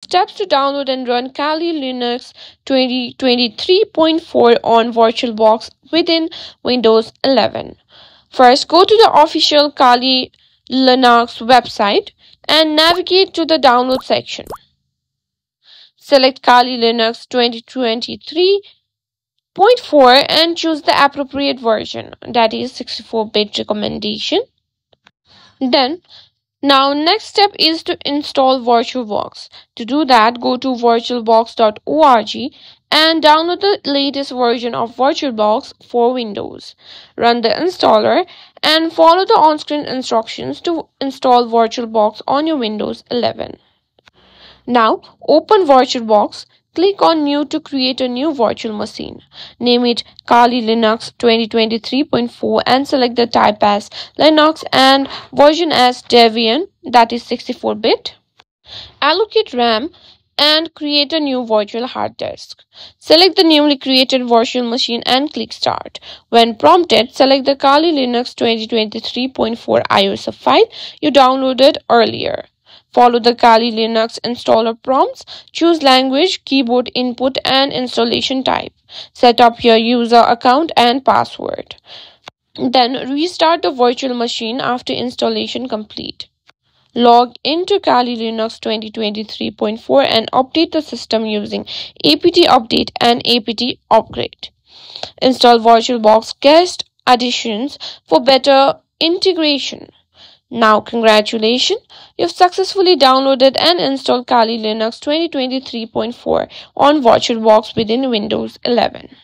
Steps to download and run Kali Linux 2023.4 on VirtualBox within Windows 11. First, go to the official Kali Linux website and navigate to the download section. Select Kali Linux 2023.4 and choose the appropriate version, that is 64-bit recommendation. Now next step is to install VirtualBox. To do that, go to virtualbox.org and download the latest version of VirtualBox for Windows. Run the installer and follow the on-screen instructions to install VirtualBox on your Windows 11. Now open VirtualBox. Click on New to create a new virtual machine. Name it Kali Linux 2023.4 and select the type as Linux and version as Debian, that is 64-bit. Allocate RAM and create a new virtual hard disk. Select the newly created virtual machine and click Start. When prompted, select the Kali Linux 2023.4 iOS file you downloaded earlier. Follow the Kali Linux installer prompts. Choose language, keyboard input, and installation type. Set up your user account and password. Then restart the virtual machine after installation complete. Log into Kali Linux 2023.4 and update the system using apt update and apt upgrade. Install VirtualBox guest additions for better integration. Now, congratulations! You've successfully downloaded and installed Kali Linux 2023.4 on VirtualBox within Windows 11.